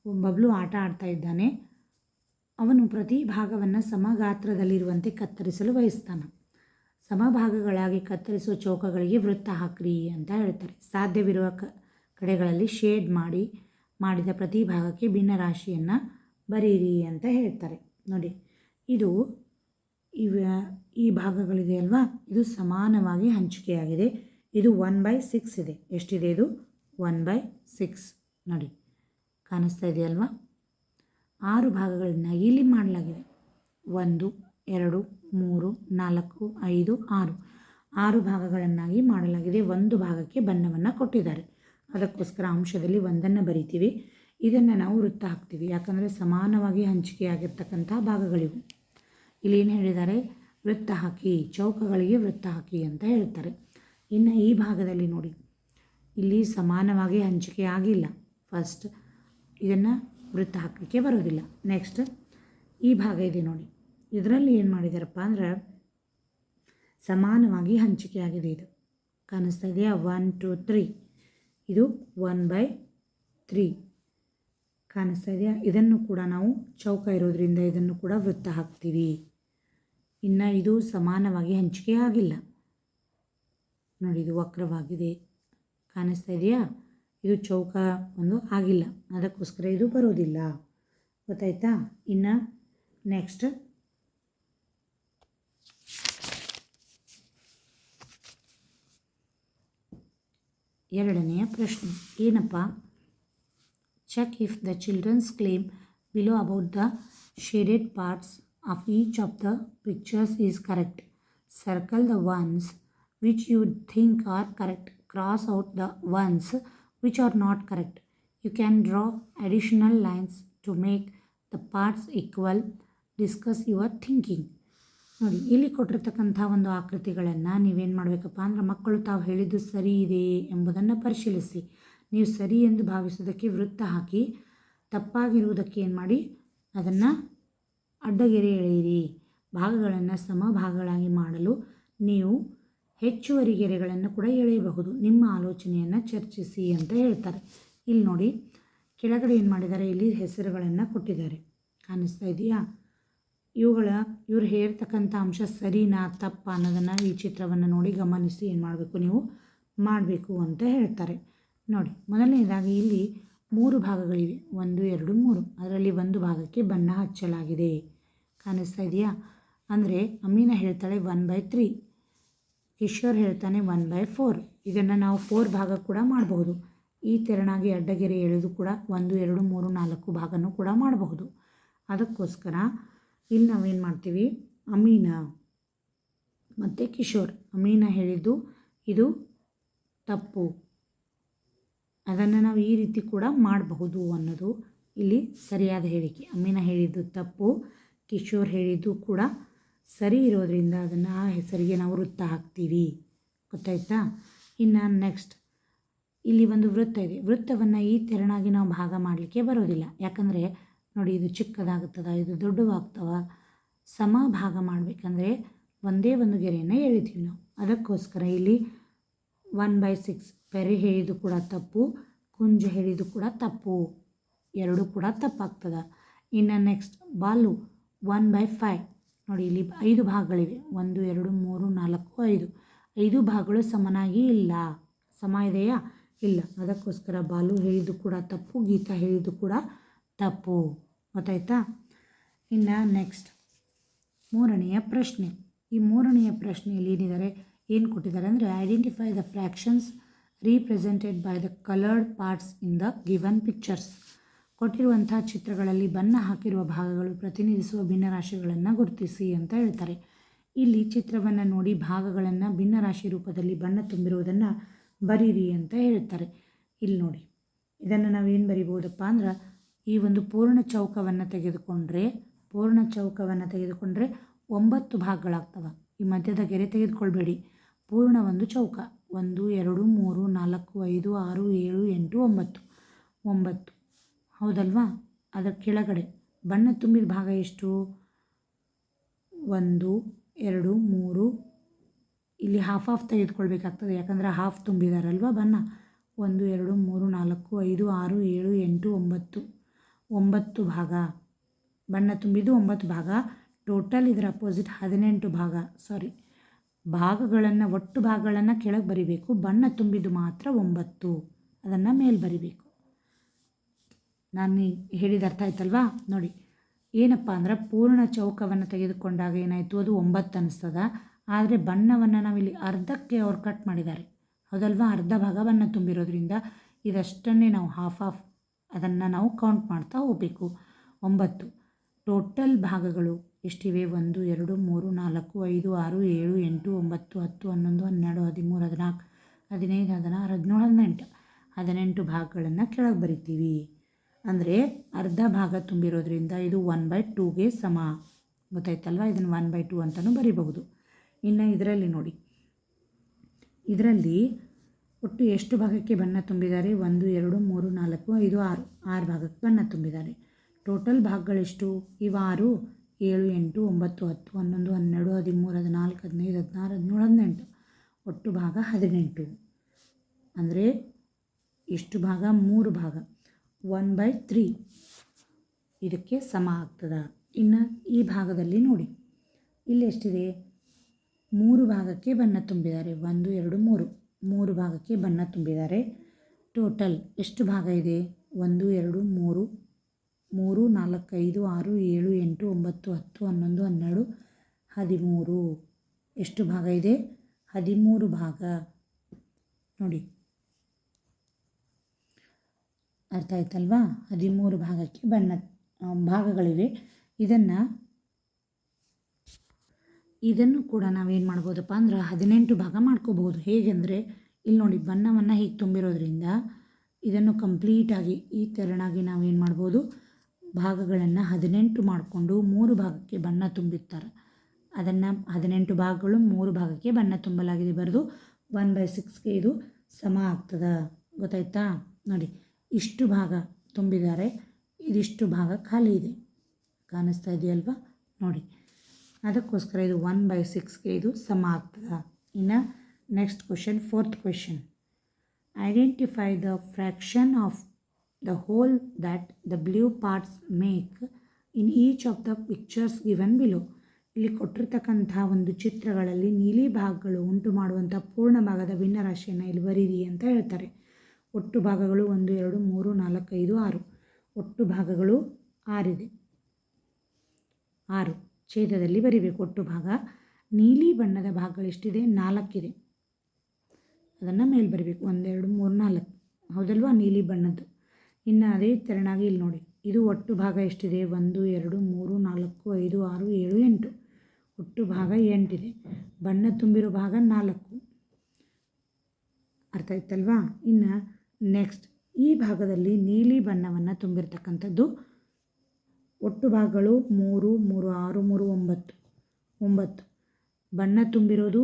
ಬಬ್ಲು ಆಟ ಆಡ್ತಾ ಇದ್ದಾನೆ. ಅವನು ಪ್ರತಿ ಭಾಗವನ್ನು ಸಮಗಾತ್ರದಲ್ಲಿರುವಂತೆ ಕತ್ತರಿಸಲು ಬಯಸ್ತಾನೆ. ಸಮಭಾಗಗಳಾಗಿ ಕತ್ತರಿಸುವ ಚೌಕಗಳಿಗೆ ವೃತ್ತ ಹಾಕ್ರಿ ಅಂತ ಹೇಳ್ತಾರೆ. ಸಾಧ್ಯವಿರುವ ಕಡೆಗಳಲ್ಲಿ ಶೇಡ್ ಮಾಡಿದ ಪ್ರತಿ ಭಾಗಕ್ಕೆ ಭಿನ್ನ ರಾಶಿಯನ್ನು ಬರೀರಿ ಅಂತ ಹೇಳ್ತಾರೆ. ನೋಡಿ, ಇದು ಈ ಭಾಗಗಳಿದೆ ಅಲ್ವಾ, ಇದು ಸಮಾನವಾಗಿ ಹಂಚಿಕೆಯಾಗಿದೆ. ಇದು 1/6 ಇದೆ. ಎಷ್ಟಿದೆ ಇದು? 1/6 ನೋಡಿ, ಕಾಣಿಸ್ತಾ ಇದೆಯಲ್ವಾ? 6 ಭಾಗಗಳನ್ನಾಗಿ ಇಲ್ಲಿ ಮಾಡಲಾಗಿದೆ. 1, 2, 3, 4, 5, 6 6 ಭಾಗಗಳನ್ನಾಗಿ ಮಾಡಲಾಗಿದೆ. ಒಂದು ಭಾಗಕ್ಕೆ ಬಣ್ಣವನ್ನು ಕೊಟ್ಟಿದ್ದಾರೆ. ಅದಕ್ಕೋಸ್ಕರ ಅಂಶದಲ್ಲಿ ಒಂದನ್ನು ಬರಿತೀವಿ. ಇದನ್ನು ನಾವು ವೃತ್ತ ಹಾಕ್ತೀವಿ, ಯಾಕಂದರೆ ಸಮಾನವಾಗಿ ಹಂಚಿಕೆಯಾಗಿರ್ತಕ್ಕಂಥ ಭಾಗಗಳಿವು. ಇಲ್ಲಿ ಏನು ಹೇಳಿದ್ದಾರೆ? ವೃತ್ತ ಹಾಕಿ, ಚೌಕಗಳಿಗೆ ವೃತ್ತ ಹಾಕಿ ಅಂತ ಹೇಳ್ತಾರೆ. ಇನ್ನು ಈ ಭಾಗದಲ್ಲಿ ನೋಡಿ, ಇಲ್ಲಿ ಸಮಾನವಾಗಿ ಹಂಚಿಕೆ ಆಗಿಲ್ಲ. ಫಸ್ಟ್ ಇದನ್ನು ವೃತ್ತ ಹಾಕಲಿಕ್ಕೆ ಬರೋದಿಲ್ಲ. ನೆಕ್ಸ್ಟ್ ಈ ಭಾಗ ಇದೆ ನೋಡಿ, ಇದರಲ್ಲಿ ಏನು ಮಾಡಿದಾರಪ್ಪ ಅಂದ್ರೆ ಸಮಾನವಾಗಿ ಹಂಚಿಕೆಯಾಗಿದೆ. ಇದು ಕಾಣಿಸ್ತಾ ಇದೆಯಾ? 1, 2, 3 ಇದು 1/3 ಕಾಣಿಸ್ತಾ ಇದೆಯಾ? ಇದನ್ನು ಕೂಡ ನಾವು ಚೌಕ ಇರೋದ್ರಿಂದ ಇದನ್ನು ಕೂಡ ವೃತ್ತ ಹಾಕ್ತೀವಿ. ಇನ್ನು ಇದು ಸಮಾನವಾಗಿ ಹಂಚಿಕೆ ಆಗಿಲ್ಲ ನೋಡಿ, ಇದು ವಕ್ರವಾಗಿದೆ. ಕಾಣಿಸ್ತಾ ಇದೆಯಾ? ಇದು ಚೌಕ ಒಂದು ಆಗಿಲ್ಲ, ಅದಕ್ಕೋಸ್ಕರ ಇದು ಬರೋದಿಲ್ಲ. ಗೊತ್ತಾಯ್ತಾ? ಇನ್ನು ನೆಕ್ಸ್ಟ್ ಎರಡನೆಯ ಪ್ರಶ್ನೆ ಏನಪ್ಪ? Check if the children's claim below about the shaded parts of each of the pictures is correct. Circle the ones which you think are correct. Cross out the ones which are not correct. You can draw additional lines to make the parts equal. Discuss your thinking. ನೋಡಿ, ಇಲ್ಲಿ ಕೊಟ್ಟಿರ್ತಕ್ಕಂಥ ಒಂದು ಆಕೃತಿಗಳನ್ನು ನೀವೇನು ಮಾಡಬೇಕಪ್ಪ ಅಂದ್ರೆ ಮಕ್ಕಳು ತಾವು ಹೇಳಿದ್ದು ಸರಿ ಇದೆ ಎಂಬುದನ್ನು ಪರಿಶೀಲಿಸಿ. ನೀವು ಸರಿ ಎಂದು ಭಾವಿಸೋದಕ್ಕೆ ವೃತ್ತ ಹಾಕಿ, ತಪ್ಪಾಗಿರುವುದಕ್ಕೆ ಏನು ಮಾಡಿ ಅದನ್ನು ಅಡ್ಡಗೆರೆ ಎಳೆಯಿರಿ. ಭಾಗಗಳನ್ನು ಸಮಭಾಗಗಳಾಗಿ ಮಾಡಲು ನೀವು ಹೆಚ್ಚುವರಿ ಗೆರೆಗಳನ್ನು ಕೂಡ ಎಳೆಯಬಹುದು. ನಿಮ್ಮ ಆಲೋಚನೆಯನ್ನು ಚರ್ಚಿಸಿ ಅಂತ ಹೇಳ್ತಾರೆ. ಇಲ್ಲಿ ನೋಡಿ, ಕೆಳಗಡೆ ಏನು ಮಾಡಿದ್ದಾರೆ? ಇಲ್ಲಿ ಹೆಸರುಗಳನ್ನು ಕೊಟ್ಟಿದ್ದಾರೆ. ಕಾಣಿಸ್ತಾ ಇದೆಯಾ? ಇವ್ರು ಹೇಳ್ತಕ್ಕಂಥ ಅಂಶ ಸರಿನಾ ತಪ್ಪ ಅನ್ನೋದನ್ನು ಈ ಚಿತ್ರವನ್ನು ನೋಡಿ ಗಮನಿಸಿ ಏನು ಮಾಡಬೇಕು, ನೀವು ಮಾಡಬೇಕು ಅಂತ ಹೇಳ್ತಾರೆ. ನೋಡಿ, ಮೊದಲನೇದಾಗಿ ಇಲ್ಲಿ 3 ಭಾಗಗಳಿವೆ. 1, 2, 3. ಅದರಲ್ಲಿ ಒಂದು ಭಾಗಕ್ಕೆ ಬಣ್ಣ ಹಚ್ಚಲಾಗಿದೆ. ಕಾಣಿಸ್ತಾ ಇದೆಯಾ? ಅಂದರೆ ಅಮೀನಾ ಹೇಳ್ತಾಳೆ 1/3, ಕಿಶೋರ್ ಹೇಳ್ತಾನೆ 1/4. ಇದನ್ನು ನಾವು 4 ಭಾಗ ಕೂಡ ಮಾಡಬಹುದು. ಈ ತೆರನಾಗಿ ಅಡ್ಡಗೆರೆ ಎಳೆದು ಕೂಡ 1, 2, 3, 4 ಭಾಗನೂ ಕೂಡ ಮಾಡಬಹುದು. ಅದಕ್ಕೋಸ್ಕರ ಇಲ್ಲಿ ನಾವೇನು ಮಾಡ್ತೀವಿ? ಅಮೀನಾ ಮತ್ತು ಕಿಶೋರ್, ಅಮೀನಾ ಹೇಳಿದ್ದು ಇದು ತಪ್ಪು, ಅದನ್ನು ನಾವು ಈ ರೀತಿ ಕೂಡ ಮಾಡಬಹುದು ಅನ್ನೋದು ಇಲ್ಲಿ ಸರಿಯಾದ ಹೇಳಿಕೆ. ಅಮೀನಾ ಹೇಳಿದ್ದು ತಪ್ಪು, ಕಿಶೋರ್ ಹೇಳಿದ್ದು ಕೂಡ ಸರಿ ಇರೋದರಿಂದ ಅದನ್ನು ಆ ಹೆಸರಿಗೆ ನಾವು ವೃತ್ತ ಹಾಕ್ತೀವಿ. ಗೊತ್ತಾಯ್ತಾ? ಇನ್ನು ನೆಕ್ಸ್ಟ್ ಇಲ್ಲಿ ಒಂದು ವೃತ್ತ ಇದೆ. ವೃತ್ತವನ್ನು ಈ ತೆರನಾಗಿ ನಾವು ಭಾಗ ಮಾಡಲಿಕ್ಕೆ ಬರೋದಿಲ್ಲ, ಯಾಕಂದರೆ ನೋಡಿ ಇದು ಚಿಕ್ಕದಾಗುತ್ತದ, ಇದು ದೊಡ್ಡವಾಗ್ತವ. ಸಮ ಭಾಗ ಮಾಡಬೇಕಂದ್ರೆ ಒಂದೇ ಒಂದು ಗೆರೆಯನ್ನು ಎಳಿತೀವಿ ನಾವು. ಅದಕ್ಕೋಸ್ಕರ ಇಲ್ಲಿ 1/6 ಪೆರೆ ಹೇಳಿದ್ದು ಕೂಡ ತಪ್ಪು, ಕುಂಜ ಹೇಳಿದ್ದು ಕೂಡ ತಪ್ಪು, ಎರಡೂ ಕೂಡ ತಪ್ಪಾಗ್ತದೆ. ಇನ್ನು ನೆಕ್ಸ್ಟ್ ಬಾಲು 1/5 ನೋಡಿ, ಇಲ್ಲಿ 5 ಭಾಗಗಳಿವೆ. 1, 2, 3, 4, 5 5 ಭಾಗಗಳು ಸಮನಾಗಿ ಇಲ್ಲ. ಸಮ ಇದೆಯಾ? ಇಲ್ಲ. ಅದಕ್ಕೋಸ್ಕರ ಬಾಲು ಹೇಳಿದ್ದು ಕೂಡ ತಪ್ಪು, ಗೀತಾ ಹೇಳಿದ್ದು ಕೂಡ ತಪ್ಪು. ಗೊತ್ತಾಯ್ತಾ? ಇನ್ನು ನೆಕ್ಸ್ಟ್ ಮೂರನೆಯ ಪ್ರಶ್ನೆ. ಈ ಮೂರನೆಯ ಪ್ರಶ್ನೆಯಲ್ಲಿ ಏನು ಕೊಟ್ಟಿದ್ದಾರೆ ಅಂದರೆ identify the fractions represented by the coloured parts in the given pictures. ಕೊಟ್ಟಿರುವಂಥ ಚಿತ್ರಗಳಲ್ಲಿ ಬಣ್ಣ ಹಾಕಿರುವ ಭಾಗಗಳು ಪ್ರತಿನಿಧಿಸುವ ಭಿನ್ನರಾಶಿಗಳನ್ನು ಗುರುತಿಸಿ ಅಂತ ಹೇಳ್ತಾರೆ. ಇಲ್ಲಿ ಚಿತ್ರವನ್ನು ನೋಡಿ ಭಾಗಗಳನ್ನು ಭಿನ್ನರಾಶಿ ರೂಪದಲ್ಲಿ ಬಣ್ಣ ತುಂಬಿರುವುದನ್ನು ಬರೀರಿ ಅಂತ ಹೇಳ್ತಾರೆ. ಇಲ್ಲಿ ನೋಡಿ, ಇದನ್ನು ನಾವೇನು ಬರಿಬೋದಪ್ಪ ಅಂದ್ರೆ, ಈ ಒಂದು ಪೂರ್ಣ ಚೌಕವನ್ನು ತೆಗೆದುಕೊಂಡ್ರೆ 9 ಭಾಗಗಳಾಗ್ತವೆ. ಈ ಮಧ್ಯದ ಗೆರೆ ತೆಗೆದುಕೊಳ್ಬೇಡಿ. ಪೂರ್ಣ ಒಂದು ಚೌಕ 1 2 3 4 5 6 7 8 9 ಹೌದಲ್ವಾ? ಅದರ ಕೆಳಗಡೆ ಬಣ್ಣ ತುಂಬಿದ ಭಾಗ ಎಷ್ಟು? 1 2 3. ಇಲ್ಲಿ ಹಾಫ್ ತೆಗೆದುಕೊಳ್ಬೇಕಾಗ್ತದೆ, ಯಾಕಂದರೆ ಹಾಫ್ ತುಂಬಿದಾರಲ್ವ ಬಣ್ಣ. 1 2 3 4 5 6 7 8 9 ಭಾಗ ಬಣ್ಣ ತುಂಬಿದ್ದು 9 ಭಾಗ. ಟೋಟಲ್ ಇದರ ಅಪೋಸಿಟ್ 18 ಭಾಗ. ಭಾಗಗಳನ್ನು ಒಟ್ಟು ಭಾಗಗಳನ್ನು ಕೆಳಗೆ ಬರಿಬೇಕು, ಬಣ್ಣ ತುಂಬಿದ್ದು ಮಾತ್ರ 9, ಅದನ್ನು ಮೇಲೆ ಬರಿಬೇಕು. ನಾನು ಹೇಳಿದ ಅರ್ಥ ಆಯ್ತಲ್ವಾ? ನೋಡಿ, ಏನಪ್ಪ ಅಂದ್ರೆ ಪೂರ್ಣ ಚೌಕವನ್ನು ತೆಗೆದುಕೊಂಡಾಗ ಏನಾಯಿತು, ಅದು 9 ಅನ್ನಿಸ್ತದ. ಆದರೆ ಬಣ್ಣವನ್ನು ನಾವಿಲ್ಲಿ ಅರ್ಧಕ್ಕೆ ಅವ್ರು ಕಟ್ ಮಾಡಿದ್ದಾರೆ, ಹೌದಲ್ವಾ? ಅರ್ಧ ಭಾಗ ಬಣ್ಣ ತುಂಬಿರೋದ್ರಿಂದ ಇದಷ್ಟನ್ನೇ ನಾವು ಹಾಫ್ ಅದನ್ನು ನಾವು ಕೌಂಟ್ ಮಾಡ್ತಾ ಹೋಗಬೇಕು. 9 ಟೋಟಲ್ ಭಾಗಗಳು ಎಷ್ಟಿವೆ? 1 2 3 4 5 6 7 8 9 10 11 12 13 14 15 16 17 18 ಭಾಗಗಳನ್ನು ಕೆಳಗೆ ಬರಿತೀವಿ. ಅಂದರೆ ಅರ್ಧ ಭಾಗ ತುಂಬಿರೋದ್ರಿಂದ ಇದು 1/2ಗೆ ಸಮ. ಗೊತ್ತಾಯ್ತಲ್ವ? ಇದನ್ನು 1/2 ಅಂತಲೂ ಬರಿಬಹುದು. ಇನ್ನು ಇದರಲ್ಲಿ ನೋಡಿ, ಇದರಲ್ಲಿ ಒಟ್ಟು ಎಷ್ಟು ಭಾಗಕ್ಕೆ ಬಣ್ಣ ತುಂಬಿದ್ದಾರೆ? 1 2 3 4 5 6 ಭಾಗಕ್ಕೆ ಬಣ್ಣ ತುಂಬಿದ್ದಾರೆ. ಟೋಟಲ್ ಭಾಗಗಳೆಷ್ಟು? ಇವು 6 7 8 9 10 11 12 13 14 15 16 17 18 ಒಟ್ಟು ಭಾಗ 18. ಅಂದರೆ ಎಷ್ಟು ಭಾಗ? 3 ಭಾಗ, 1/3 ಇದಕ್ಕೆ ಸಮ ಆಗ್ತದೆ. ಇನ್ನು ಈ ಭಾಗದಲ್ಲಿ ನೋಡಿ, ಇಲ್ಲಿ ಎಷ್ಟಿದೆ? 3 ಭಾಗಕ್ಕೆ ಬಣ್ಣ ತುಂಬಿದ್ದಾರೆ. 1 2 3 ಭಾಗಕ್ಕೆ ಬಣ್ಣ ತುಂಬಿದ್ದಾರೆ. ಟೋಟಲ್ ಎಷ್ಟು ಭಾಗ ಇದೆ? 1 2 3 3 4 5 6 7 8 9 10 11 12 13 ಎಷ್ಟು ಭಾಗ ಇದೆ? 13 ಭಾಗ. ನೋಡಿ, ಅರ್ಥ ಆಯ್ತಲ್ವಾ? 13 ಭಾಗಕ್ಕೆ ಭಾಗಗಳಿವೆ. ಇದನ್ನು ಕೂಡ ನಾವೇನು ಮಾಡ್ಬೋದಪ್ಪ ಅಂದ್ರೆ 18 ಭಾಗ ಮಾಡ್ಕೋಬಹುದು. ಹೇಗೆಂದರೆ ಇಲ್ಲಿ ನೋಡಿ, ಬಣ್ಣವನ್ನು ಹೀಗೆ ತುಂಬಿರೋದ್ರಿಂದ ಇದನ್ನು ಕಂಪ್ಲೀಟಾಗಿ ಈ ತೆರನಾಗಿ ನಾವೇನು ಮಾಡ್ಬೋದು, ಭಾಗಗಳನ್ನು 18 ಮಾಡಿಕೊಂಡು 3 ಭಾಗಕ್ಕೆ ಬಣ್ಣ ತುಂಬಿರ್ತಾರೆ. ಅದನ್ನು 18 ಭಾಗಗಳು 3 ಭಾಗಕ್ಕೆ ಬಣ್ಣ ತುಂಬಲಾಗಿದೆ ಬರೆದು 1/6ಗೆ ಇದು ಸಮ ಆಗ್ತದೆ. ಗೊತ್ತಾಯ್ತಾ? ನೋಡಿ, ಇಷ್ಟು ಭಾಗ ತುಂಬಿದ್ದಾರೆ, ಇದಿಷ್ಟು ಭಾಗ ಖಾಲಿ ಇದೆ. ಕಾಣಿಸ್ತಾ ಇದೆಯಲ್ವಾ? ನೋಡಿ, ಅದಕ್ಕೋಸ್ಕರ ಇದು 1/6ಗೆ ಇದು ಸಮ ಆಗ್ತದೆ. ಇನ್ನು next question, 4th question. Identify the fraction of the whole that the blue parts make in each of the pictures given below. ಇಲ್ಲಿ ಕೊಟ್ಟಿರ್ತಕ್ಕಂಥ ಒಂದು ಚಿತ್ರಗಳಲ್ಲಿ ನೀಲಿ ಭಾಗಗಳು ಉಂಟು ಮಾಡುವಂಥ ಪೂರ್ಣ ಭಾಗದ ಭಿನ್ನರಾಶಿಯನ್ನು ಇಲ್ಲಿ ಬರೀರಿ ಅಂತ ಹೇಳ್ತಾರೆ. ಒಟ್ಟು ಭಾಗಗಳು 1 2 3 4 5 6 ಒಟ್ಟು ಭಾಗಗಳು 6 ಇದೆ. 6 ಛೇದದಲ್ಲಿ ಬರಿಬೇಕು ಒಟ್ಟು ಭಾಗ. ನೀಲಿ ಬಣ್ಣದ ಭಾಗಗಳು ಎಷ್ಟಿದೆ? 4 ಇದೆ. ಅದನ್ನು ಮೇಲೆ ಬರಿಬೇಕು. 1 2 3 4 ಹೌದಲ್ವಾ? ನೀಲಿ ಬಣ್ಣದ್ದು. ಇನ್ನು ಅದೇ ತೆರನಾಗಿ ಇಲ್ಲಿ ನೋಡಿ, ಇದು ಒಟ್ಟು ಭಾಗ ಎಷ್ಟಿದೆ? 1 2 3 4 5 6 7 8 ಒಟ್ಟು ಭಾಗ 8 ಇದೆ. ಬಣ್ಣ ತುಂಬಿರೋ ಭಾಗ 4. ಅರ್ಥ ಆಯ್ತಲ್ವಾ? ಇನ್ನು ನೆಕ್ಸ್ಟ್, ಈ ಭಾಗದಲ್ಲಿ ನೀಲಿ ಬಣ್ಣವನ್ನು ತುಂಬಿರ್ತಕ್ಕಂಥದ್ದು ಒಟ್ಟು ಭಾಗಗಳು 3 3 6 3 9 ಬಣ್ಣ ತುಂಬಿರೋದು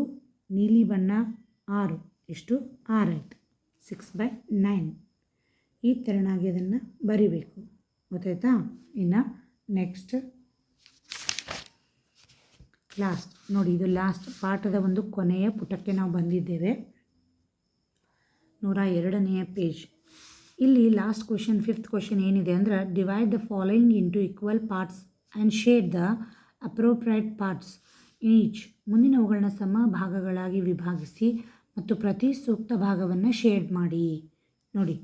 ನೀಲಿ ಬಣ್ಣ 6. ಎಷ್ಟು? 6 ಆಯಿತು. 6/9 ಈ ತೆರನಾಗಿ ಅದನ್ನು ಬರಿಬೇಕು. ಗೊತ್ತಾಯ್ತಾ? ಇನ್ನು ನೆಕ್ಸ್ಟ್ ಲಾಸ್ಟ್ ನೋಡಿ, ಇದು ಲಾಸ್ಟ್ ಪಾಠದ ಒಂದು ಕೊನೆಯ ಪುಟಕ್ಕೆ ನಾವು ಬಂದಿದ್ದೇವೆ. 102ನೇ ಪೇಜ್. ಇಲ್ಲಿ ಲಾಸ್ಟ್ ಕ್ವೆಶನ್, 5th ಕ್ವೆಶನ್ ಏನಿದೆ ಅಂದರೆ, divide the following into equal parts and shade the appropriate parts in each. ಮುಂದಿನವುಗಳನ್ನ ಸಮ ಭಾಗಗಳಾಗಿ ವಿಭಾಗಿಸಿ ಮತ್ತು ಪ್ರತಿ ಸೂಕ್ತ ಭಾಗವನ್ನು ಶೇಡ್ ಮಾಡಿ. ನೋಡಿ,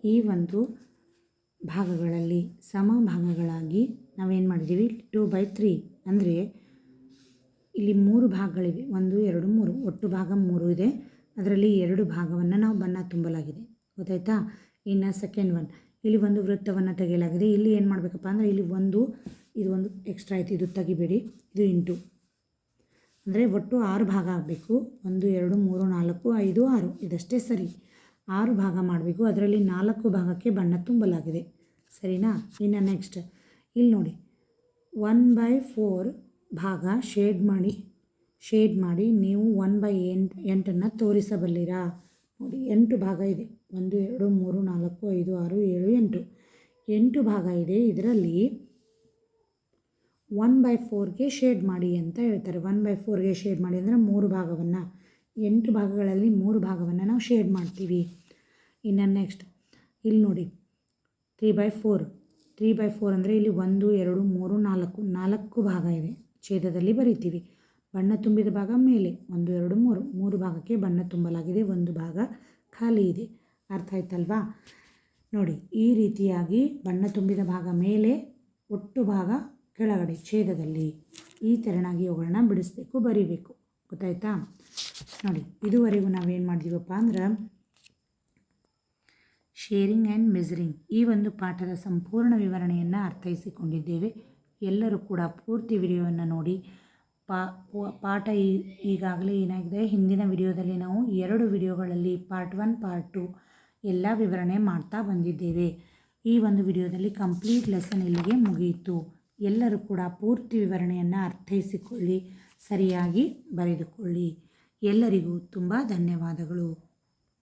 ಈ ಒಂದು ಭಾಗಗಳಲ್ಲಿ ಸಮಭಾಗಗಳಾಗಿ ನಾವೇನು ಮಾಡಿದ್ದೀವಿ 2/3 ಅಂದರೆ ಇಲ್ಲಿ 3 ಭಾಗಗಳಿವೆ, 1 2 3, ಒಟ್ಟು ಭಾಗ 3 ಇದೆ. ಅದರಲ್ಲಿ 2 ಭಾಗವನ್ನು ನಾವು ಬಣ್ಣ ತುಂಬಲಾಗಿದೆ, ಗೊತ್ತಾಯ್ತಾ. ಇನ್ನು ಸೆಕೆಂಡ್ ಒನ್, ಇಲ್ಲಿ ಒಂದು ವೃತ್ತವನ್ನು ತೆಗೆಯಲಾಗಿದೆ. ಇಲ್ಲಿ ಏನು ಮಾಡಬೇಕಪ್ಪ ಅಂದರೆ ಇಲ್ಲಿ ಇದು ಒಂದು ಎಕ್ಸ್ಟ್ರಾ ಆಯಿತು, ಇದು ತೆಗಿಬೇಡಿ, ಇದು ಇಂಟು ಅಂದರೆ ಒಟ್ಟು 6 ಭಾಗ ಆಗಬೇಕು. 1 2 3 4 5 6 ಇದಷ್ಟೇ ಸರಿ. 6 ಭಾಗ ಮಾಡಬೇಕು, ಅದರಲ್ಲಿ 4 ಭಾಗಕ್ಕೆ ಬಣ್ಣ ತುಂಬಲಾಗಿದೆ, ಸರಿನಾ. ಇನ್ನು ನೆಕ್ಸ್ಟ್ ಇಲ್ಲಿ ನೋಡಿ 1/4 ಭಾಗ ಶೇಡ್ ಮಾಡಿ ನೀವು 1/8 ತೋರಿಸಬಲ್ಲಿರಾ. ನೋಡಿ 8 ಭಾಗ ಇದೆ, 1 2 3 4 5 6 7 8 ಭಾಗ ಇದೆ. ಇದರಲ್ಲಿ 1/4ಗೆ ಶೇಡ್ ಮಾಡಿ ಅಂತ ಹೇಳ್ತಾರೆ. 1/4ಗೆ ಶೇಡ್ ಮಾಡಿ ಅಂದರೆ 3 ಭಾಗವನ್ನು, 8 ಭಾಗಗಳಲ್ಲಿ 3 ಭಾಗವನ್ನು ನಾವು ಶೇಡ್ ಮಾಡ್ತೀವಿ. ಇನ್ನು ನೆಕ್ಸ್ಟ್ ಇಲ್ಲಿ ನೋಡಿ 3/4 ಅಂದರೆ ಇಲ್ಲಿ 1 2 3 4 ಭಾಗ ಇದೆ, ಛೇದದಲ್ಲಿ ಬರೀತೀವಿ. ಬಣ್ಣ ತುಂಬಿದ ಭಾಗ ಮೇಲೆ 1 2 3 ಭಾಗಕ್ಕೆ ಬಣ್ಣ ತುಂಬಲಾಗಿದೆ, 1 ಭಾಗ ಖಾಲಿ ಇದೆ. ಅರ್ಥ ಆಯ್ತಲ್ವಾ. ನೋಡಿ ಈ ರೀತಿಯಾಗಿ ಬಣ್ಣ ತುಂಬಿದ ಭಾಗ ಮೇಲೆ, ಒಟ್ಟು ಭಾಗ ಕೆಳಗಡೆ ಛೇದದಲ್ಲಿ, ಈ ತೆರನಾಗಿ ಅವುಗಳನ್ನ ಬಿಡಿಸ್ಬೇಕು, ಬರೀಬೇಕು, ಗೊತ್ತಾಯ್ತಾ. ನೋಡಿ ಇದುವರೆಗೂ ನಾವೇನು ಮಾಡಿದೀವಪ್ಪ ಅಂದ್ರೆ ಶೇರಿಂಗ್ ಆ್ಯಂಡ್ ಮೆಜರಿಂಗ್ ಈ ಒಂದು ಪಾಠದ ಸಂಪೂರ್ಣ ವಿವರಣೆಯನ್ನು ಅರ್ಥೈಸಿಕೊಂಡಿದ್ದೇವೆ. ಎಲ್ಲರೂ ಕೂಡ ಪೂರ್ತಿ ವಿಡಿಯೋವನ್ನು ನೋಡಿ. ಪಾಠ ಈಗಾಗಲೇ ಏನಾಗಿದೆ, ಹಿಂದಿನ ವಿಡಿಯೋದಲ್ಲಿ ನಾವು 2 ವಿಡಿಯೋಗಳಲ್ಲಿ ಪಾರ್ಟ್ 1 ಪಾರ್ಟ್ 2 ಎಲ್ಲ ವಿವರಣೆ ಮಾಡ್ತಾ ಬಂದಿದ್ದೇವೆ. ಈ ಒಂದು ವಿಡಿಯೋದಲ್ಲಿ ಕಂಪ್ಲೀಟ್ ಲೆಸನ್ ಇಲ್ಲಿಗೆ ಮುಗಿಯಿತು. ಎಲ್ಲರೂ ಕೂಡ ಪೂರ್ತಿ ವಿವರಣೆಯನ್ನು ಅರ್ಥೈಸಿಕೊಳ್ಳಿ, ಸರಿಯಾಗಿ ಬರೆದುಕೊಳ್ಳಿ. ಎಲ್ಲರಿಗೂ ತುಂಬ ಧನ್ಯವಾದಗಳು.